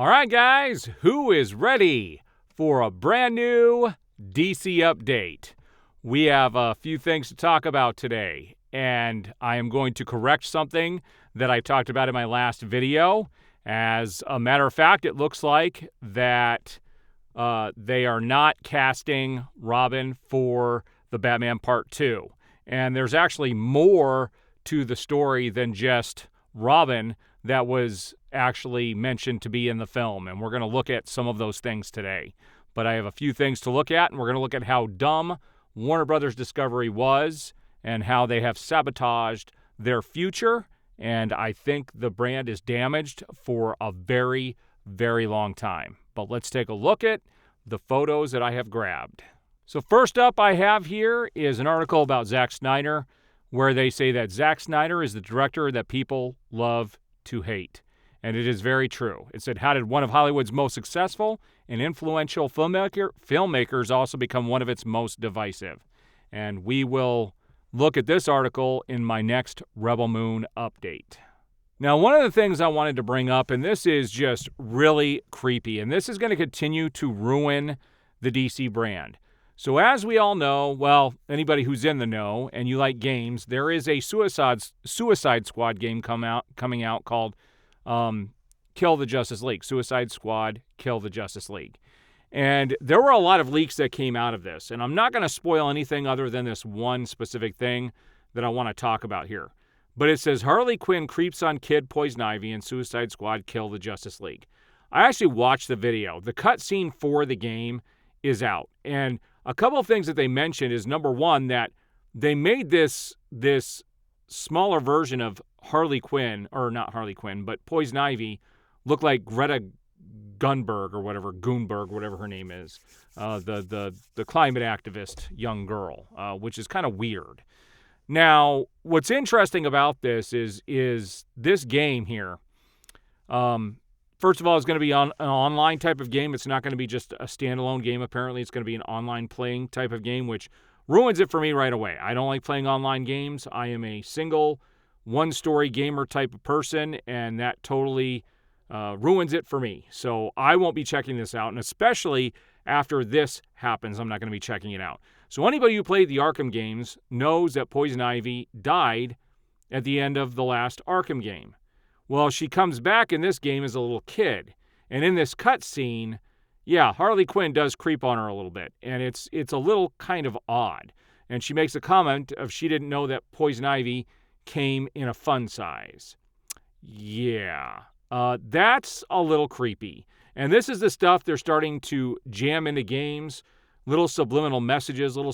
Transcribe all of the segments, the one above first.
All right, guys, who is ready for a brand new DC update? We have a few things to talk about today, and I am going to correct something that I talked about in my last video. As a matter of fact, it looks like that they are not casting Robin for the Batman Part 2. And there's actually more to the story than just Robin that was actually mentioned to be in the film. And we're going to look at some of those things today. But I have a few things to look at, and we're going to look at how dumb Warner Brothers Discovery was and how they have sabotaged their future. And I think the brand is damaged for a very, very long time. But let's take a look at the photos that I have grabbed. So first up I have here is an article about Zack Snyder, where they say that Zack Snyder is the director that people love to hate. And it is very true. It said, how did one of Hollywood's most successful and influential filmmakers also become one of its most divisive? And we will look at this article in my next Rebel Moon update. Now, one of the things I wanted to bring up, and this is just really creepy, and this is going to continue to ruin the DC brand. So as we all know, well, anybody who's in the know and you like games, there is a Suicide Squad game coming out called Kill the Justice League. Suicide Squad, Kill the Justice League. And there were a lot of leaks that came out of this. And I'm not going to spoil anything other than this one specific thing that I want to talk about here. But it says, Harley Quinn creeps on kid Poison Ivy and Suicide Squad Kill the Justice League. I actually watched the video. The cutscene for the game is out. And a couple of things that they mentioned is, number one, that they made this smaller version of Harley Quinn, or not Harley Quinn, but Poison Ivy, look like Greta Gunberg or whatever, Goonberg, whatever her name is, the climate activist young girl, which is kind of weird. Now, what's interesting about this is this game here. First of all, it's going to be an online type of game. It's not going to be just a standalone game. Apparently, it's going to be an online playing type of game, which ruins it for me right away. I don't like playing online games. I am a single, one-story gamer type of person, and that totally ruins it for me. So I won't be checking this out, and especially after this happens, I'm not going to be checking it out. So anybody who played the Arkham games knows that Poison Ivy died at the end of the last Arkham game. Well, she comes back in this game as a little kid. And in this cutscene, yeah, Harley Quinn does creep on her a little bit. And it's a little kind of odd. And she makes a comment of she didn't know that Poison Ivy came in a fun size. Yeah, that's a little creepy. And this is the stuff they're starting to jam into games. Little subliminal messages, little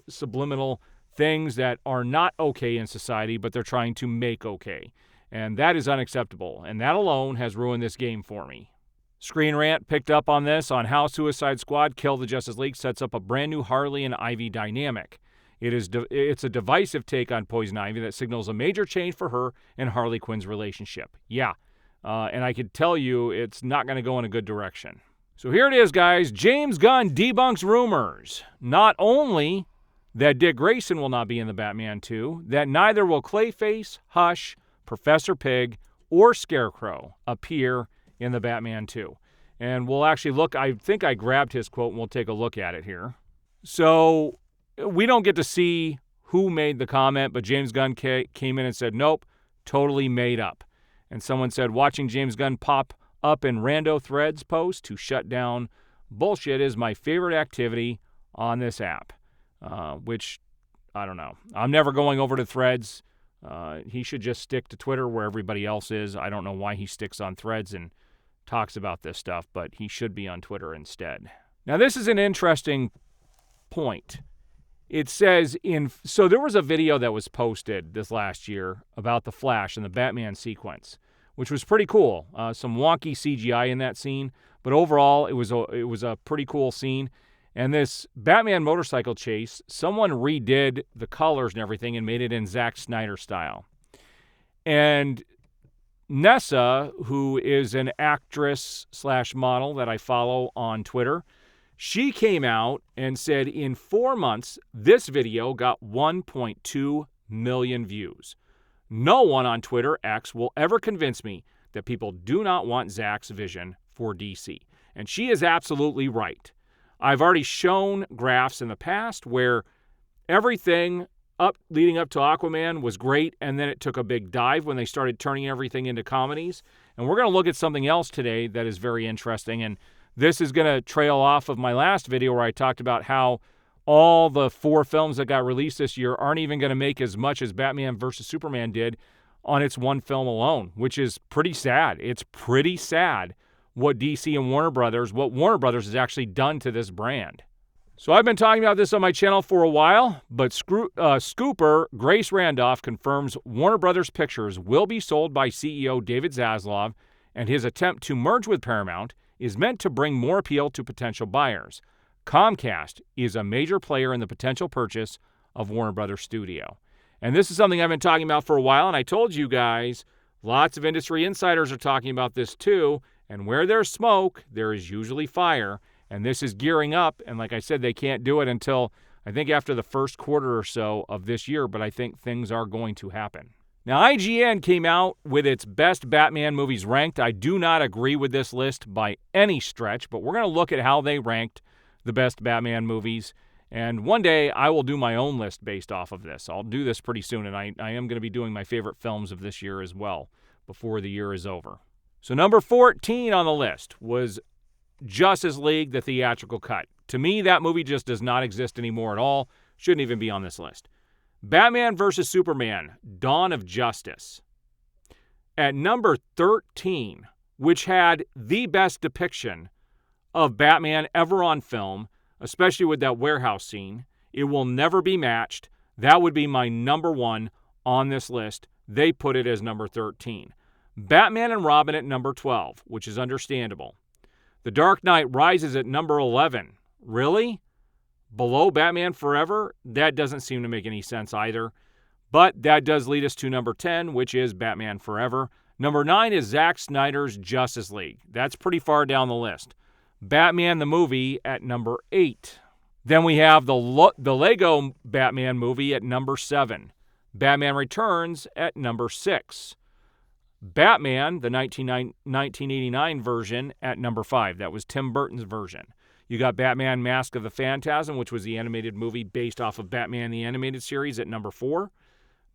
subliminal things that are not okay in society, but they're trying to make okay. And that is unacceptable. And that alone has ruined this game for me. Screen Rant picked up on this on how Suicide Squad Kill the Justice League sets up a brand new Harley and Ivy dynamic. It's a divisive take on Poison Ivy that signals a major change for her and Harley Quinn's relationship. Yeah, and I could tell you it's not going to go in a good direction. So here it is, guys. James Gunn debunks rumors. Not only that Dick Grayson will not be in the Batman 2, that neither will Clayface, Hush, Professor Pig, or Scarecrow appear in the Batman 2. And we'll actually look, I think I grabbed his quote, and we'll take a look at it here. So we don't get to see who made the comment, but James Gunn came in and said, nope, totally made up. And someone said, watching James Gunn pop up in rando threads post to shut down bullshit is my favorite activity on this app, which, I don't know. I'm never going over to threads. He should just stick to Twitter where everybody else is. I don't know why he sticks on threads and talks about this stuff, but he should be on Twitter instead. Now, this is an interesting point. It says so there was a video that was posted this last year about the Flash and the Batman sequence, which was pretty cool. Some wonky CGI in that scene, but overall it was a pretty cool scene. And this Batman motorcycle chase, someone redid the colors and everything and made it in Zack Snyder style. And Nessa, who is an actress/model that I follow on Twitter, she came out and said in 4 months, this video got 1.2 million views. No one on Twitter X will ever convince me that people do not want Zack's vision for DC. And she is absolutely right. I've already shown graphs in the past where everything leading up to Aquaman was great, and then it took a big dive when they started turning everything into comedies. And we're going to look at something else today that is very interesting, and this is going to trail off of my last video where I talked about how all the 4 films that got released this year aren't even going to make as much as Batman vs. Superman did on its one film alone, which is pretty sad. It's pretty sad what DC and Warner Brothers has actually done to this brand. So I've been talking about this on my channel for a while, but Scooper Grace Randolph confirms Warner Brothers Pictures will be sold by CEO David Zaslav, and his attempt to merge with Paramount is meant to bring more appeal to potential buyers. Comcast is a major player in the potential purchase of Warner Brothers Studio. And this is something I've been talking about for a while, and I told you guys, lots of industry insiders are talking about this too, and where there's smoke, there is usually fire. And this is gearing up, and like I said, they can't do it until, I think, after the first quarter or so of this year, but I think things are going to happen. Now, IGN came out with its best Batman movies ranked. I do not agree with this list by any stretch, but we're going to look at how they ranked the best Batman movies, and one day I will do my own list based off of this. I'll do this pretty soon, and I am going to be doing my favorite films of this year as well before the year is over. So number 14 on the list was Justice League, the theatrical cut. To me, that movie just does not exist anymore at all. Shouldn't even be on this list. Batman vs. Superman, Dawn of Justice. At number 13, which had the best depiction of Batman ever on film, especially with that warehouse scene. It will never be matched. That would be my number 1 on this list. They put it as number 13. Batman and Robin at number 12, which is understandable. The Dark Knight Rises at number 11. Really? Below Batman Forever? That doesn't seem to make any sense either. But that does lead us to number 10, which is Batman Forever. Number 9 is Zack Snyder's Justice League. That's pretty far down the list. Batman the movie at number 8. Then we have the Lego Batman movie at number 7. Batman Returns at number 6. Batman, the 1989 version, at number 5. That was Tim Burton's version. You got Batman Mask of the Phantasm, which was the animated movie based off of Batman the Animated Series, at number 4.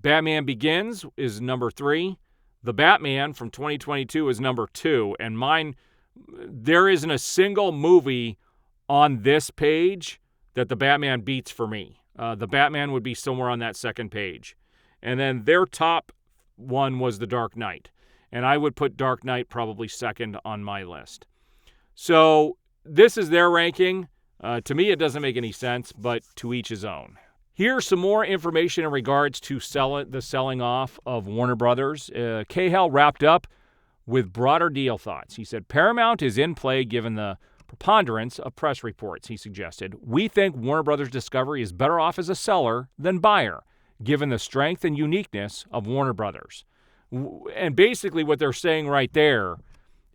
Batman Begins is number 3. The Batman from 2022 is number 2. And mine, there isn't a single movie on this page that the Batman beats for me. The Batman would be somewhere on that second page. And then their top one was The Dark Knight. And I would put Dark Knight probably second on my list. So this is their ranking. To me, it doesn't make any sense, but to each his own. Here's some more information in regards to the selling off of Warner Brothers. Cahill wrapped up with broader deal thoughts. He said, Paramount is in play given the preponderance of press reports, he suggested. We think Warner Brothers Discovery is better off as a seller than buyer, given the strength and uniqueness of Warner Brothers. And basically what they're saying right there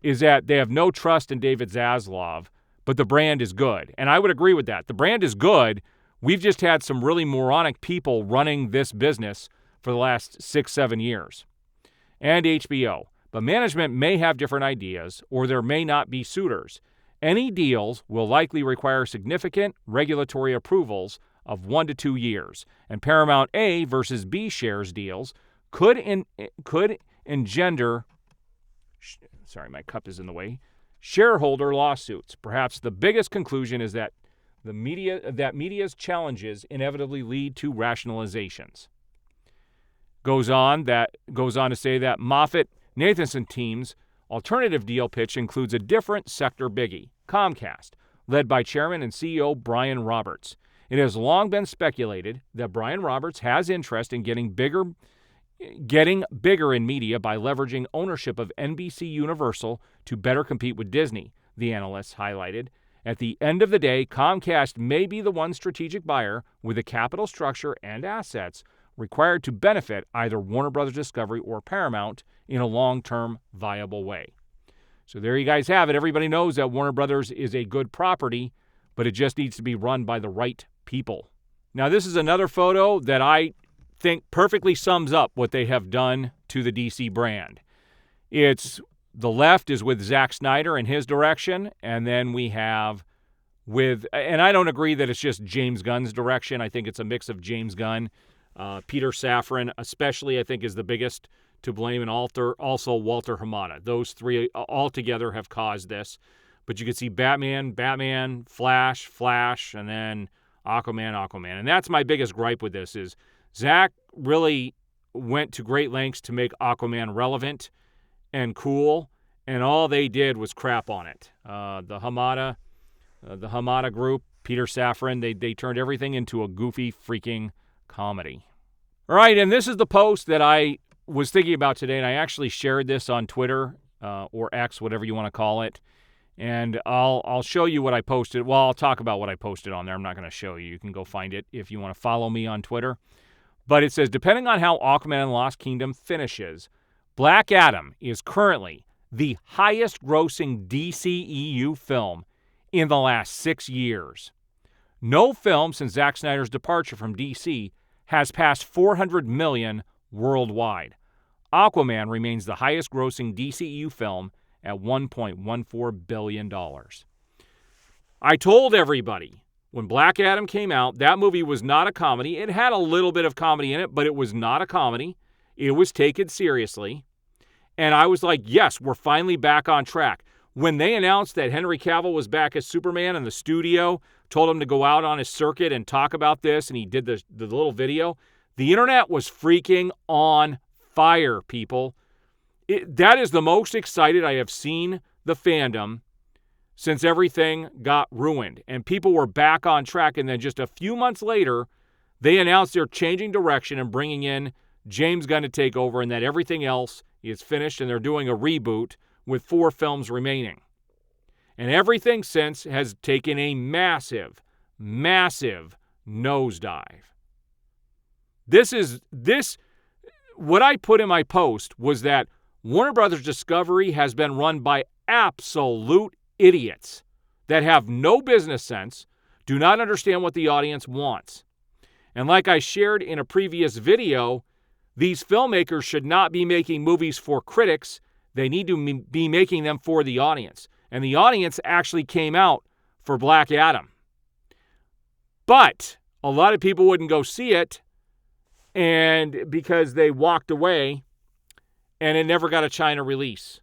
is that they have no trust in David Zaslav, but the brand is good. And I would agree with that. The brand is good. We've just had some really moronic people running this business for the last 6-7 years. And HBO. But management may have different ideas, or there may not be suitors. Any deals will likely require significant regulatory approvals of 1 to 2 years. And Paramount A versus B shares deals could engender, sorry, my cup is in the way, shareholder lawsuits. Perhaps the biggest conclusion is that media's challenges inevitably lead to rationalizations. Goes on to say that Moffett-Nathanson team's alternative deal pitch includes a different sector biggie, Comcast, led by Chairman and CEO Brian Roberts. It has long been speculated that Brian Roberts has interest in getting bigger in media by leveraging ownership of NBC Universal to better compete with Disney, the analysts highlighted. At the end of the day, Comcast may be the one strategic buyer with the capital structure and assets required to benefit either Warner Brothers Discovery or Paramount in a long-term viable way. So there you guys have it. Everybody knows that Warner Brothers is a good property, but it just needs to be run by the right people. Now, this is another photo that I think perfectly sums up what they have done to the DC brand. It's The left is with Zack Snyder and his direction, and then we have and I don't agree that it's just James Gunn's direction. I think it's a mix of James Gunn, Peter Safran, especially, I think, is the biggest to blame, and also Walter Hamada. Those three all together have caused this. But you can see Batman, Flash, and then Aquaman. And that's my biggest gripe with this is Zack really went to great lengths to make Aquaman relevant and cool, and all they did was crap on it. The Hamada group, Peter Safran, they turned everything into a goofy freaking comedy. All right, and this is the post that I was thinking about today, and I actually shared this on Twitter or X, whatever you want to call it. And I'll show you what I posted. Well, I'll talk about what I posted on there. I'm not going to show you. You can go find it if you want to follow me on Twitter. But it says, depending on how Aquaman and Lost Kingdom finishes, Black Adam is currently the highest-grossing DCEU film in the last 6 years. No film since Zack Snyder's departure from DC has passed $400 million worldwide. Aquaman remains the highest-grossing DCEU film at $1.14 billion. I told everybody when Black Adam came out, that movie was not a comedy. It had a little bit of comedy in it, but it was not a comedy. It was taken seriously. And I was like, yes, we're finally back on track. When they announced that Henry Cavill was back as Superman and the studio told him to go out on his circuit and talk about this, and he did the little video, the internet was freaking on fire, people. That is the most excited I have seen the fandom since everything got ruined. And people were back on track. And then just a few months later, they announced they're changing direction and bringing in James Gunn to take over, and that everything else is finished, and they're doing a reboot with 4 films remaining. And everything since has taken a massive, massive nosedive. What I put in my post was that Warner Brothers Discovery has been run by absolute idiots that have no business sense, do not understand what the audience wants. And like I shared in a previous video, these filmmakers should not be making movies for critics. They need to be making them for the audience. And the audience actually came out for Black Adam. But a lot of people wouldn't go see it, and because they walked away, and it never got a China release.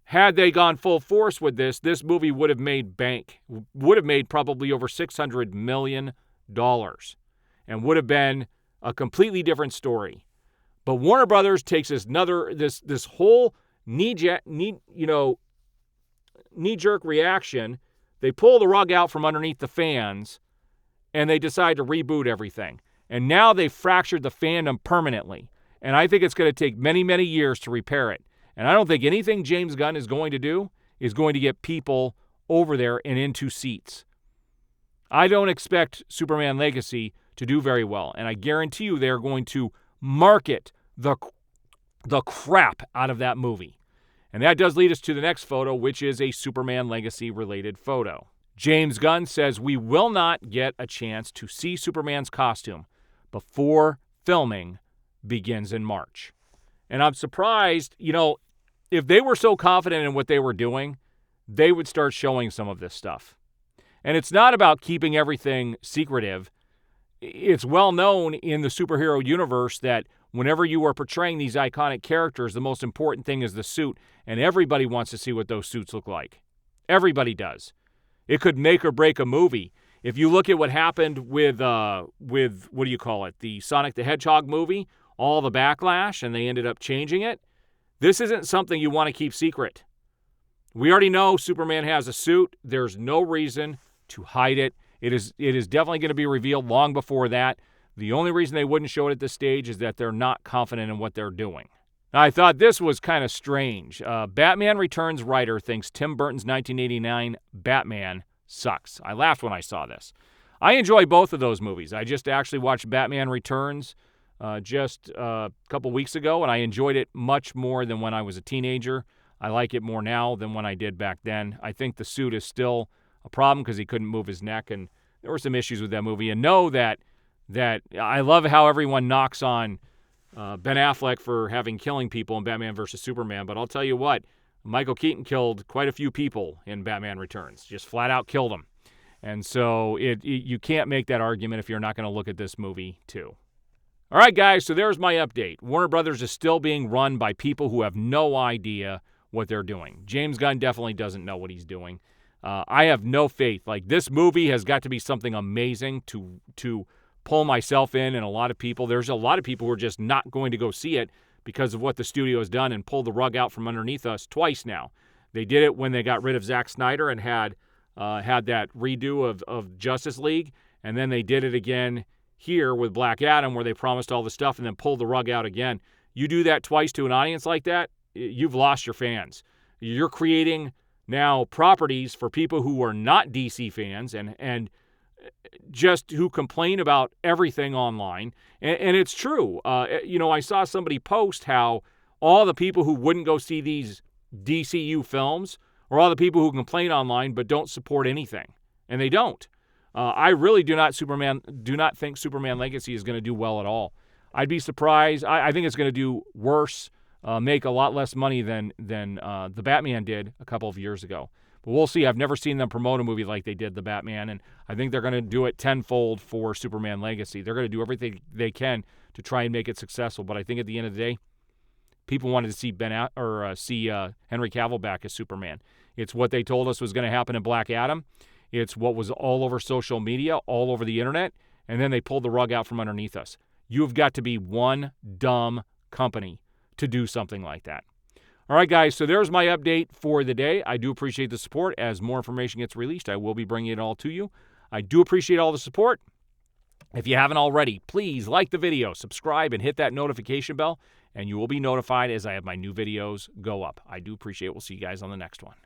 Had they gone full force with this movie would have made bank, would have made probably over $600 million, and would have been a completely different story. But Warner Brothers takes this whole knee-jerk reaction. They pull the rug out from underneath the fans, and they decide to reboot everything. And now they've fractured the fandom permanently. And I think it's going to take many, many years to repair it. And I don't think anything James Gunn is going to do is going to get people over there and into seats. I don't expect Superman Legacy to do very well. And I guarantee you they're going to market the crap out of that movie. And that does lead us to the next photo, which is a Superman Legacy related photo. James Gunn says we will not get a chance to see Superman's costume before filming begins in March. And I'm surprised, if they were so confident in what they were doing, they would start showing some of this stuff. And it's not about keeping everything secretive. It's well known in the superhero universe that whenever you are portraying these iconic characters, the most important thing is the suit, and everybody wants to see what those suits look like. Everybody does. It could make or break a movie. If you look at what happened with the Sonic the Hedgehog movie, all the backlash, and they ended up changing it, this isn't something you want to keep secret. We already know Superman has a suit. There's no reason to hide it. It is definitely going to be revealed long before that. The only reason they wouldn't show it at this stage is that they're not confident in what they're doing. Now, I thought this was kind of strange. Batman Returns writer thinks Tim Burton's 1989 Batman sucks. I laughed when I saw this. I enjoy both of those movies. I just actually watched Batman Returns just a couple weeks ago, and I enjoyed it much more than when I was a teenager. I like it more now than when I did back then. I think the suit is still a problem because he couldn't move his neck, and there were some issues with that movie. And know that I love how everyone knocks on Ben Affleck for having killing people in Batman vs. Superman, but I'll tell you what, Michael Keaton killed quite a few people in Batman Returns, just flat out killed them. And so you can't make that argument if you're not going to look at this movie too. All right, guys, so there's my update. Warner Brothers is still being run by people who have no idea what they're doing. James Gunn definitely doesn't know what he's doing. I have no faith. Like, this movie has got to be something amazing to pull myself in and a lot of people. There's a lot of people who are just not going to go see it because of what the studio has done and pulled the rug out from underneath us twice now. They did it when they got rid of Zack Snyder and had that redo of Justice League, and then they did it again here with Black Adam where they promised all the stuff and then pulled the rug out again. You do that twice to an audience like that, you've lost your fans. You're creating now properties for people who are not DC fans and just who complain about everything online. And it's true. I saw somebody post how all the people who wouldn't go see these DCU films are all the people who complain online but don't support anything. And they don't. I really do not think Superman Legacy is going to do well at all. I'd be surprised. I think it's going to do worse, make a lot less money than the Batman did a couple of years ago. But we'll see. I've never seen them promote a movie like they did the Batman, and I think they're going to do it tenfold for Superman Legacy. They're going to do everything they can to try and make it successful. But I think at the end of the day, people wanted to see Henry Cavill back as Superman. It's what they told us was going to happen in Black Adam. It's what was all over social media, all over the internet, and then they pulled the rug out from underneath us. You've got to be one dumb company to do something like that. All right, guys, so there's my update for the day. I do appreciate the support. As more information gets released, I will be bringing it all to you. I do appreciate all the support. If you haven't already, please like the video, subscribe, and hit that notification bell, and you will be notified as I have my new videos go up. I do appreciate it. We'll see you guys on the next one.